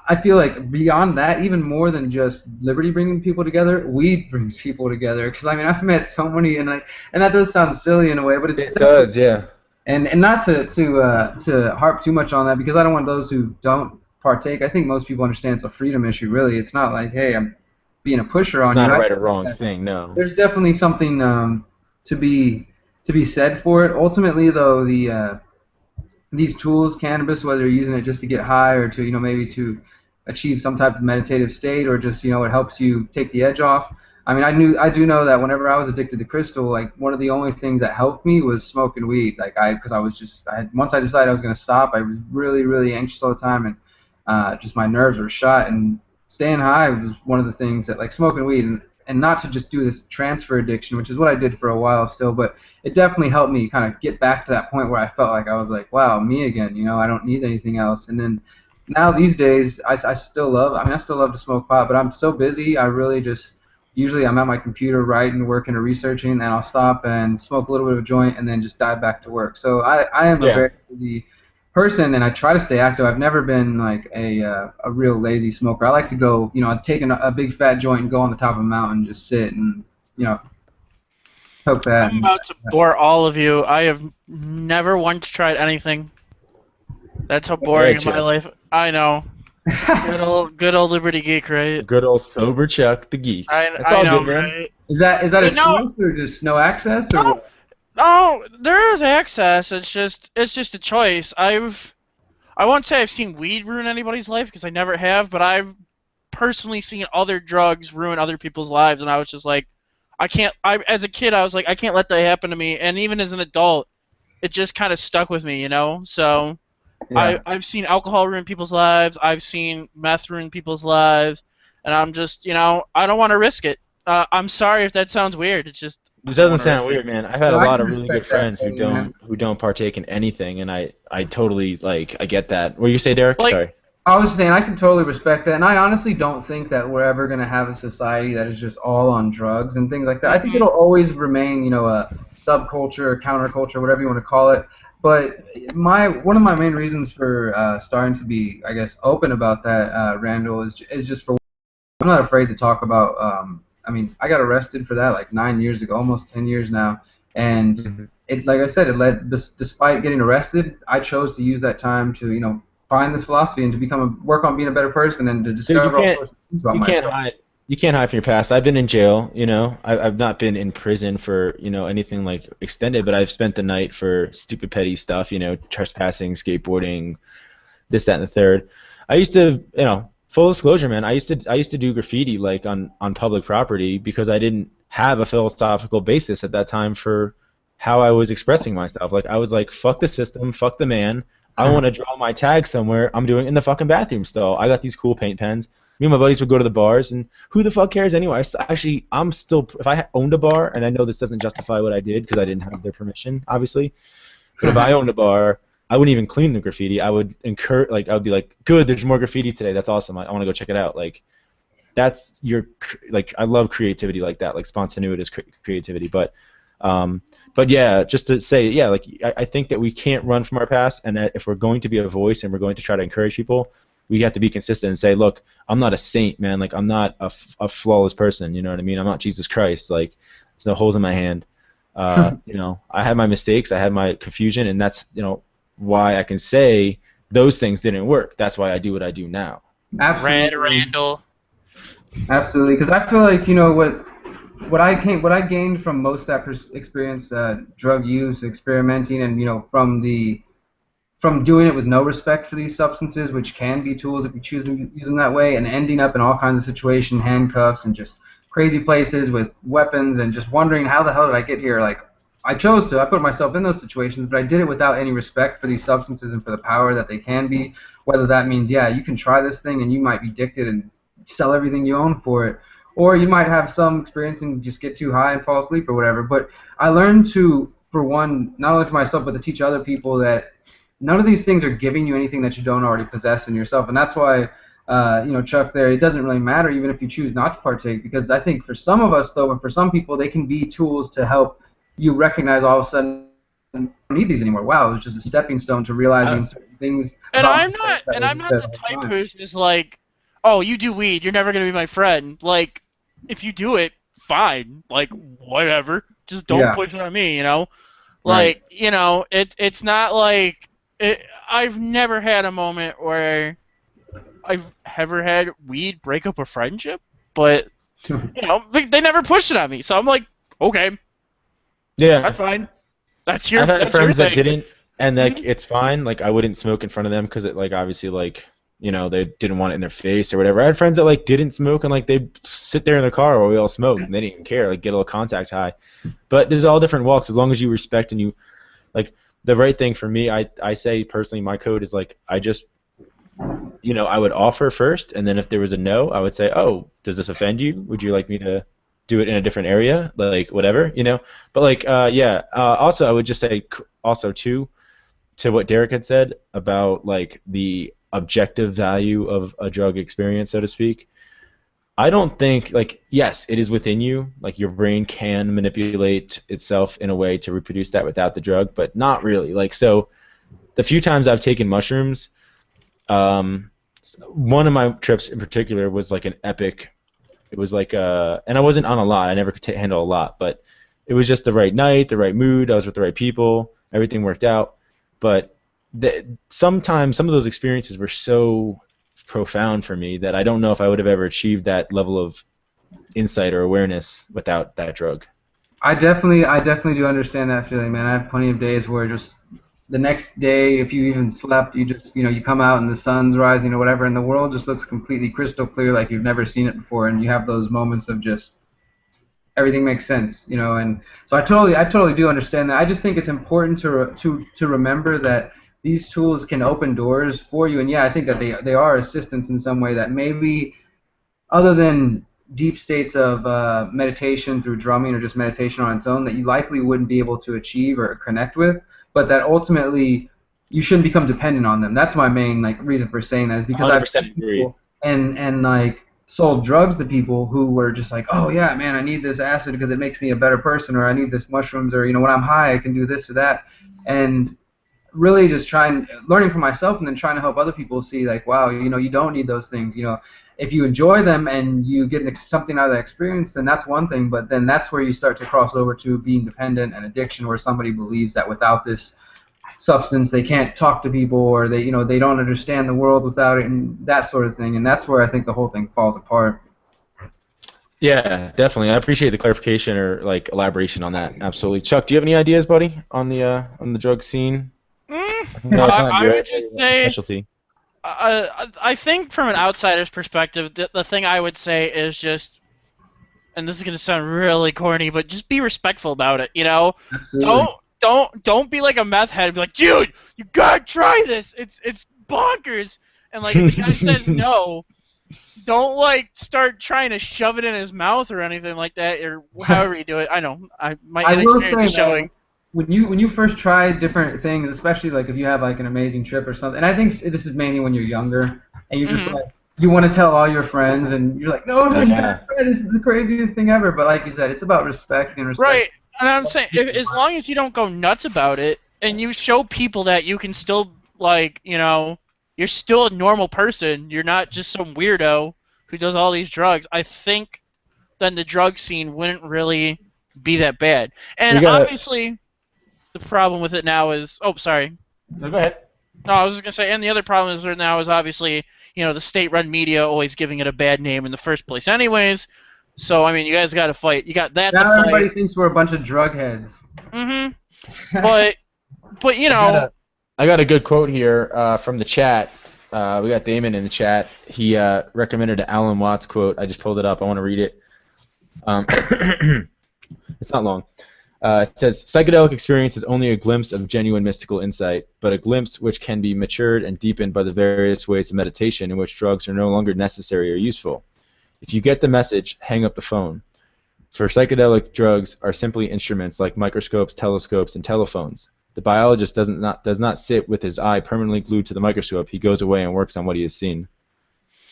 I feel like beyond that, even more than just liberty bringing people together, weed brings people together. Because I mean, I've met so many, and that does sound silly in a way, but It it's actually does, yeah. and not to harp too much on that because I don't want those who don't partake. I think most people understand it's a freedom issue. Really, it's not like, hey, I'm being a pusher It's on not you. a I right or think wrong that thing, no. there's definitely something to be to be said for it. Ultimately, though, these tools, cannabis, whether you're using it just to get high or to maybe to achieve some type of meditative state or just it helps you take the edge off. I mean, I do know that whenever I was addicted to crystal, like one of the only things that helped me was smoking weed. Like because I was just once I decided I was going to stop, I was really really anxious all the time and just my nerves were shot, and staying high was one of the things that like smoking weed and not to just do this transfer addiction, which is what I did for a while still, but it definitely helped me kind of get back to that point where I felt like I was like, wow, me again. I don't need anything else. And then now these days, I still love. I mean, I still love to smoke pot, but I'm so busy. I really just usually I'm at my computer writing, working, or researching, and I'll stop and smoke a little bit of a joint, and then just dive back to work. So I am a Yeah. very busy person, and I try to stay active. I've never been like a real lazy smoker. I like to go. I'd take a big fat joint and go on the top of a mountain, and just sit and you know Took that. I'm about to bore all of you. I have never once tried anything. That's how boring is my life. I know. Good old Liberty Geek, right? Good old sober Chuck the geek. That's I all know, good, man. right? Is that a But no, choice or just no access or no, what? no. There is access. It's just a choice. I won't say I've seen weed ruin anybody's life because I never have, but I've personally seen other drugs ruin other people's lives, and I was just like, I can't. As a kid, I was like, I can't let that happen to me, and even as an adult, it just kind of stuck with me, you know. So Yeah. I've seen alcohol ruin people's lives. I've seen meth ruin people's lives, and I'm just, you know, I don't want to risk it. I'm sorry if that sounds weird. It's just It I don't doesn't want to risk sound it. weird, man. I've had No, a I lot can of really good respect that friends who feeling, man. don't partake in anything, and I totally like I get that. What do you say, Derek? Like, Sorry. I was just saying I can totally respect that, and I honestly don't think that we're ever gonna have a society that is just all on drugs and things like that. I think mhm. it'll always remain, a subculture, counterculture, whatever you want to call it. But one of my main reasons for starting to be, I guess, open about that, Randall, is just for I'm not afraid to talk about. I mean, I got arrested for that like 9 years ago, almost 10 years now, and Mhm. like I said, it led. Despite getting arrested, I chose to use that time to, find this philosophy and to work on being a better person and to Dude, discover all sorts of things about you can't myself. hide you can't hide from your past. I've been in jail, I've not been in prison for, anything like extended, but I've spent the night for stupid petty stuff, trespassing, skateboarding, this, that, and the third. I used to, full disclosure, man, I used to do graffiti like on public property because I didn't have a philosophical basis at that time for how I was expressing myself. Like I was like, fuck the system, fuck the man. I want to draw my tag somewhere. I'm doing it in the fucking bathroom stall. I got these cool paint pens. Me and my buddies would go to the bars, and who the fuck cares anyway? Actually, I'm still, if I owned a bar, and I know this doesn't justify what I did because I didn't have their permission, obviously, but if I owned a bar, I wouldn't even clean the graffiti. I would I would be like, good, there's more graffiti today. That's awesome. I want to go check it out. Like, that's like, I love creativity like that, like spontaneous creativity. But yeah, just to say, yeah, like I think that we can't run from our past, and that if we're going to be a voice and we're going to try to encourage people, we have to be consistent and say, look, I'm not a saint, man. Like I'm not a flawless person. You know what I mean? I'm not Jesus Christ. Like there's no holes in my hand. I had my mistakes, I had my confusion, and that's why I can say those things didn't work. That's why I do what I do now. Red Absolutely, Randall. absolutely. Because I feel like what I gained from most of that experience, drug use, experimenting, and from doing it with no respect for these substances, which can be tools if you choose to use them that way, and ending up in all kinds of situations, handcuffs, and just crazy places with weapons, and just wondering how the hell did I get here? Like, I chose to. I put myself in those situations, but I did it without any respect for these substances and for the power that they can be. Whether that means, yeah, you can try this thing and you might be addicted and sell everything you own for it, or you might have some experience and just get too high and fall asleep or whatever. But I learned to, for one, not only for myself, but to teach other people that none of these things are giving you anything that you don't already possess in yourself. And that's why, Chuck, there, it doesn't really matter even if you choose not to partake, because I think for some of us, though, and for some people, they can be tools to help you recognize all of a sudden you don't need these anymore. Wow, it was just a stepping stone to realizing certain things And about I'm myself not that and was I'm not said the all the type time. who's just like, oh, you do weed, you're never gonna be my friend. Like, if you do it, fine. Like, whatever. Just don't Yeah. push it on me, you know? Right. Like, it's not like I've never had a moment where I've ever had weed break up a friendship, but they never pushed it on me. So I'm like, okay, Yeah. that's fine. I've had That's your friends that thing. didn't, and like Mhm. it's fine. Like I wouldn't smoke in front of them because it like obviously like they didn't want it in their face or whatever. I had friends that like didn't smoke and like they'd sit there in the car while we all smoked and they didn't even care. Like get a little contact high. But there's all different walks as long as you respect and you like the right thing for me. I say personally my code is like I just I would offer first, and then if there was a no, I would say, "Oh, does this offend you? Would you like me to do it in a different area, like whatever?" But like, yeah. Also, I would just say, also too, to what Derek had said about like the objective value of a drug experience, so to speak. I don't think like yes, it is within you. Like your brain can manipulate itself in a way to reproduce that without the drug, but not really. Like so, the few times I've taken mushrooms. Um, one of my trips in particular was like an epic. It was like and I wasn't on a lot. I never could handle a lot, but it was just the right night, the right mood. I was with the right people. Everything worked out. But sometimes some of those experiences were so profound for me that I don't know if I would have ever achieved that level of insight or awareness without that drug. I definitely do understand that feeling, man. I have plenty of days where just the next day, if you even slept, you just, you come out and the sun's rising or whatever, and the world just looks completely crystal clear, like you've never seen it before, and you have those moments of just everything makes sense, and so I totally do understand that. I just think it's important to remember that these tools can open doors for you, and yeah, I think that they are assistants in some way that maybe other than deep states of meditation through drumming or just meditation on its own that you likely wouldn't be able to achieve or connect with, but that ultimately you shouldn't become dependent on them. That's my main reason for saying that, is because I've 100% seen agree. people and sold drugs to people who were just like, oh yeah, man, I need this acid because it makes me a better person, or I need this mushrooms, or when I'm high I can do this or that, and really just learning for myself and then trying to help other people see wow, you don't need those things. If you enjoy them and you get something out of that experience, then that's one thing, but then that's where you start to cross over to being dependent and addiction, where somebody believes that without this substance they can't talk to people, or they don't understand the world without it, and that sort of thing, and that's where I think the whole thing falls apart. Yeah, definitely. I appreciate the clarification or elaboration on that. Absolutely. Chuck, do you have any ideas, buddy, on the drug scene? No, it's not I your would just say, specialty. I think from an outsider's perspective, the thing I would say is just, and this is gonna sound really corny, but just be respectful about it. Absolutely. Don't be like a meth head and be like, dude, you gotta try this. It's bonkers. And if the guy says no, don't start trying to shove it in his mouth or anything like that, or however you do it. I know my I will inexperience say, is showing. when you first try different things, especially if you have an amazing trip or something, and I think this is mainly when you're younger and you're just you want to tell all your friends and you're like, no, you gotta try this, is the craziest thing ever. But like you said, it's about respect and respect. Right, and I'm saying, as long as you don't go nuts about it and you show people that you can still you're still a normal person, you're not just some weirdo who does all these drugs, I think then the drug scene wouldn't really be that bad. And obviously, the problem with it now is... Oh, sorry. No, go ahead. No, I was just going to say, and the other problem is right now is obviously, the state-run media always giving it a bad name in the first place anyways. So, I mean, you guys got to fight. You got that now to fight. Everybody thinks we're a bunch of drug heads. But I got a good quote here from the chat. We got Damon in the chat. He recommended an Alan Watts quote. I just pulled it up. I want to read it. It's not long. It says, psychedelic experience is only a glimpse of genuine mystical insight, but a glimpse which can be matured and deepened by the various ways of meditation in which drugs are no longer necessary or useful. If you get the message, hang up the phone. For psychedelic drugs are simply instruments like microscopes, telescopes, and telephones. The biologist does not sit with his eye permanently glued to the microscope. He goes away and works on what he has seen.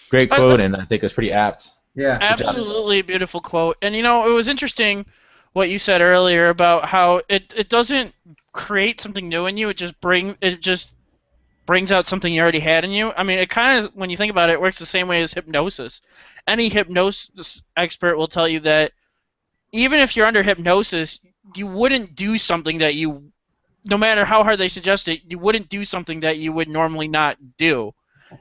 Great quote, and I think it's pretty apt. Yeah. Absolutely beautiful quote. And it was interesting what you said earlier about how it doesn't create something new in you. It just brings out something you already had in you. I mean, it kind of, when you think about it, works the same way as hypnosis. Any hypnosis expert will tell you that even if you're under hypnosis, you wouldn't do something that you, no matter how hard they suggest it, you wouldn't do something that you would normally not do.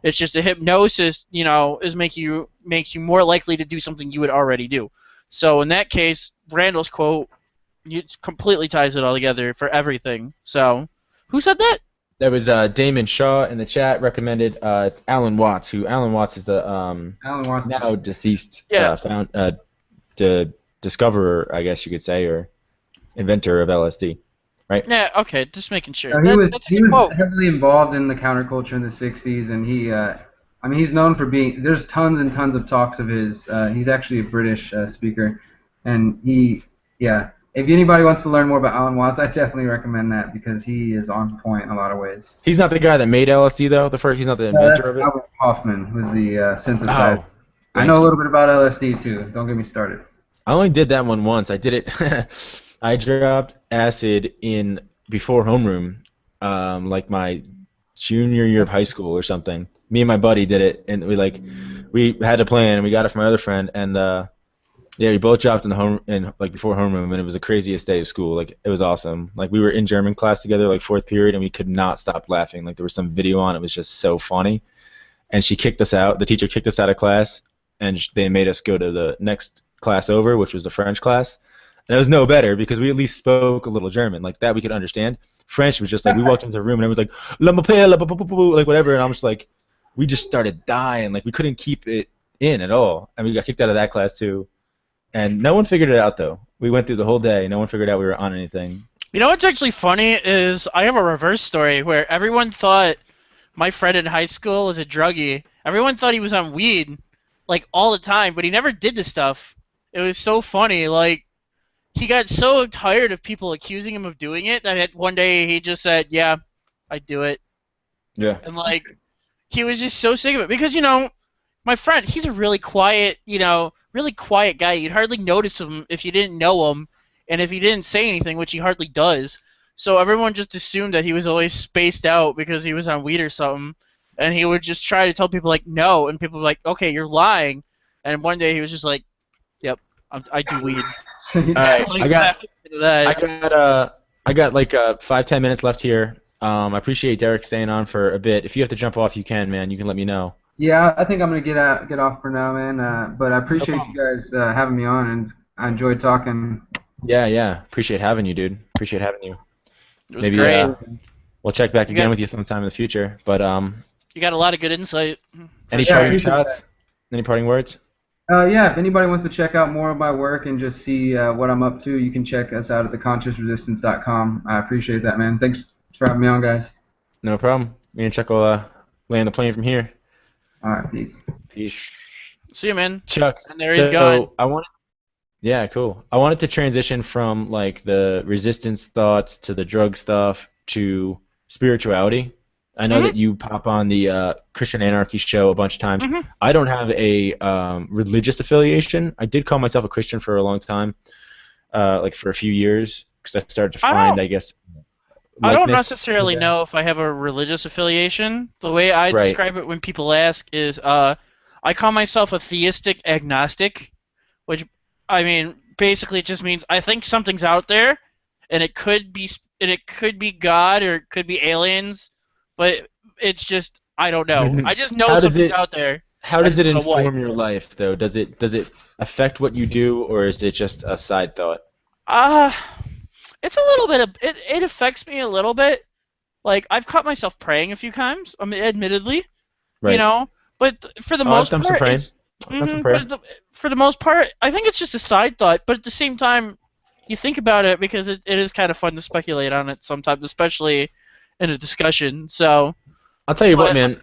It's just a hypnosis, is make you more likely to do something you would already do. So in that case, Randall's quote completely ties it all together for everything. So, who said that? That was Damon Shaw in the chat. Recommended Alan Watts. Alan Watts is the now deceased discoverer, I guess you could say, or inventor of LSD, right? Yeah. Okay. Just making sure. He was heavily involved in the counterculture in the '60s, and he's known for being. There's tons and tons of talks of his. He's actually a British speaker, and if anybody wants to learn more about Alan Watts, I definitely recommend that because he is on point in a lot of ways. He's not the guy that made LSD though. He's not the inventor of it. Albert Hoffman was the synthesizer. I know a little bit about LSD too. Don't get me started. I only did that one once. I did it. I dropped acid in before homeroom, like my junior year of high school or something. Me and my buddy did it, and we had a plan, and we got it from my other friend, and Yeah, we both dropped in the like before homeroom, and it was the craziest day of school. Like it was awesome. Like we were in German class together, like fourth period, and we could not stop laughing. Like there was some video on, it was just so funny. And she kicked us out. The teacher kicked us out of class, and they made us go to the next class over, which was the French class. And it was no better because we at least spoke a little German, like that we could understand. French was just like we walked into the room and it was like "La m'appelle, like whatever," and I'm just like, we just started dying, like we couldn't keep it in at all, and we got kicked out of that class too. And no one figured it out though. We went through the whole day. No one figured out we were on anything. You know what's actually funny is I have a reverse story where everyone thought my friend in high school was a druggie. Everyone thought he was on weed, like all the time, but he never did this stuff. It was so funny. Like he got so tired of people accusing him of doing it that one day he just said, "Yeah, I do it." Yeah. And like he was just so sick of it because my friend, he's a really quiet, really quiet guy. You'd hardly notice him if you didn't know him, and if he didn't say anything, which he hardly does. So everyone just assumed that he was always spaced out because he was on weed or something, and he would just try to tell people like no, and people were like, "Okay, you're lying." And one day he was just like, "Yep, I do weed." All right, Like, I got like 5-10 minutes left here. I appreciate Derrick staying on for a bit. If you have to jump off, you can, man. You can let me know. Yeah, I think I'm gonna get off for now, man. But I appreciate you guys having me on, and I enjoyed talking. Yeah. Appreciate having you, dude. Appreciate having you. it was Maybe great. we'll check back again with you sometime in the future. But You got a lot of good insight. any Yeah, I parting appreciate shots? Any parting words? Yeah, if anybody wants to check out more of my work and just see what I'm up to, you can check us out at theconsciousresistance.com. I appreciate that, man. Thanks for having me on, guys. No problem. Me and Chuck will land the plane from here. All right, peace. Peace. See you, man. Chuck, And there he's gone. Yeah, cool. I wanted to transition from like the resistance thoughts to the drug stuff to spirituality. I know that you pop on the Christian Anarchy show a bunch of times. I don't have a religious affiliation. I did call myself a Christian for a long time, like for a few years, because I started to find, I guess, I don't likeness necessarily to know if I have a religious affiliation. The way I describe it when people ask is I call myself a theistic agnostic, which, I mean, basically it just means I think something's out there, and it could be God or it could be aliens, but it's just I don't know. I just know something's out there. How does it inform your life, though? Does it affect what you do, or is it just a side thought? It's a little bit of it affects me a little bit. Like I've caught myself praying a few times, admittedly, Right. but for the most part, for the most part, I think it's just a side thought. But at the same time, you think about it because it is kind of fun to speculate on it sometimes, especially in a discussion. So I'll tell you what, man.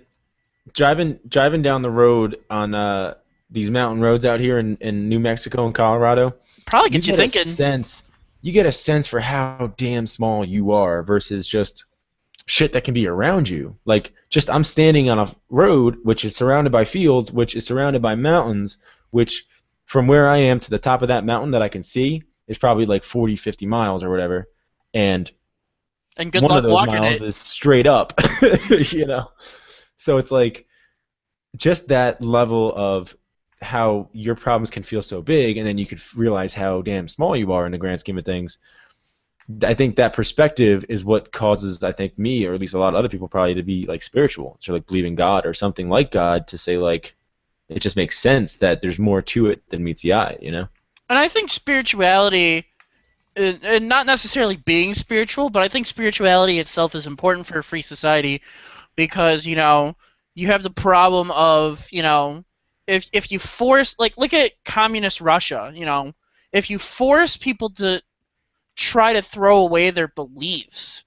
Driving down the road on these mountain roads out here in New Mexico and Colorado, probably get you thinking. You get a sense for how damn small you are versus just shit that can be around you. Like, just I'm standing on a road which is surrounded by fields, which is surrounded by mountains, which from where I am to the top of that mountain that I can see is probably like 40, 50 miles or whatever. And good one luck of those walking miles it. is straight up, So it's like just that level of how your problems can feel so big, and then you could realize how damn small you are in the grand scheme of things. I think that perspective is what causes, I think, me, or at least a lot of other people probably, to be like spiritual, to like believe in God or something like God, to say like it just makes sense that there's more to it than meets the eye, And I think spirituality, and not necessarily being spiritual, but I think spirituality itself is important for a free society because, you have the problem of, if you force, like, look at communist Russia, if you force people to try to throw away their beliefs,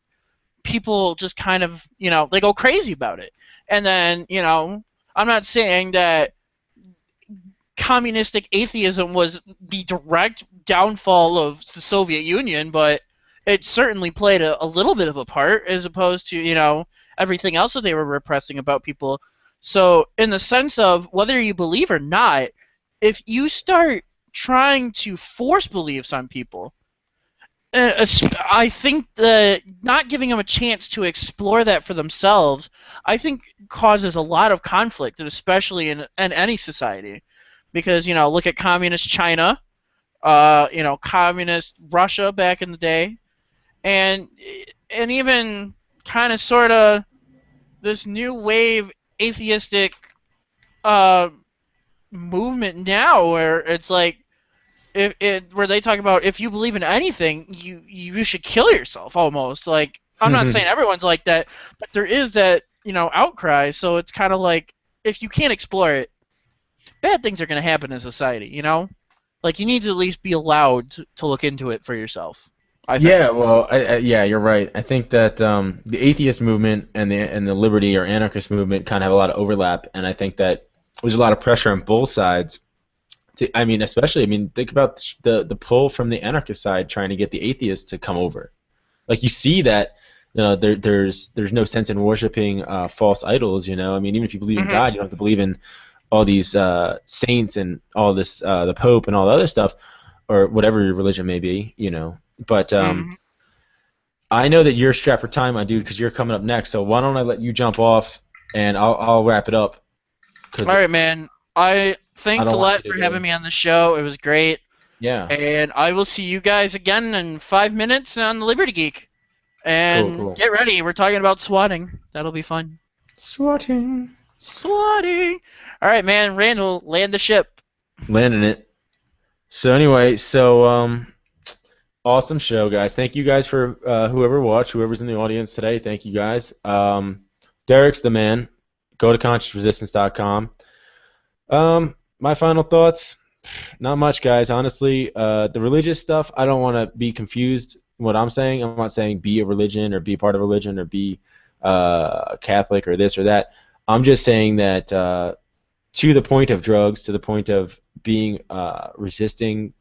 people just kind of, they go crazy about it. And then, I'm not saying that communistic atheism was the direct downfall of the Soviet Union, but it certainly played a little bit of a part as opposed to, everything else that they were repressing about people. So in the sense of whether you believe or not, if you start trying to force beliefs on people, I think that not giving them a chance to explore that for themselves, I think causes a lot of conflict, and especially in any society. Because, look at communist China. communist Russia back in the day, and even kind of sort of this new wave atheistic uh, movement now, where it's like where they talk about if you believe in anything, you should kill yourself almost. Like, I'm not saying everyone's like that, but there is that outcry. So it's kind of like if you can't explore it, bad things are going to happen in society. Like, you need to at least be allowed to look into it for yourself. I think. Yeah, well, yeah, you're right. I think that the atheist movement and the liberty or anarchist movement kind of have a lot of overlap, and I think that there's a lot of pressure on both sides. Think about the pull from the anarchist side trying to get the atheists to come over. Like, you see that there's no sense in worshiping false idols. Even if you believe in God, you don't have to believe in all these saints and all this the Pope and all the other stuff, or whatever your religion may be. But I know that you're strapped for time, my dude, because you're coming up next. So why don't I let you jump off, and I'll wrap it up. All right, man. Thanks a lot for having me on the show. It was great. Yeah. And I will see you guys again in 5 minutes on the Liberty Geek. And Cool. Get ready. We're talking about swatting. That'll be fun. Swatting. All right, man. Randall, land the ship. Landing it. So anyway, awesome show, guys. Thank you guys for whoever watched, whoever's in the audience today. Thank you guys. Derrick's the man. Go to consciousresistance.com. My final thoughts, not much, guys. Honestly, the religious stuff, I don't want to be confused in what I'm saying. I'm not saying be a religion or be part of a religion or be Catholic or this or that. I'm just saying that to the point of drugs, to the point of being resisting,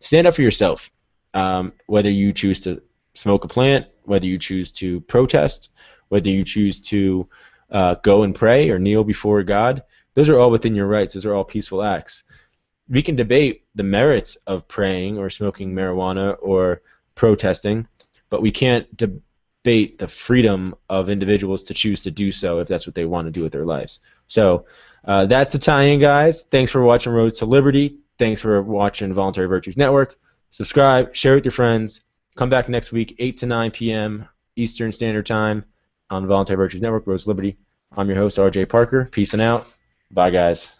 stand up for yourself. Whether you choose to smoke a plant, whether you choose to protest, whether you choose to go and pray or kneel before God, those are all within your rights. Those are all peaceful acts. We can debate the merits of praying or smoking marijuana or protesting, but we can't debate the freedom of individuals to choose to do so if that's what they want to do with their lives. So that's the tie-in, guys. Thanks for watching Roads to Liberty. Thanks for watching Voluntary Virtues Network. Subscribe, share with your friends. Come back next week, 8 to 9 p.m. Eastern Standard Time on Voluntary Virtues Network, Roads to Liberty. I'm your host, RJ Parker. Peace and out. Bye, guys.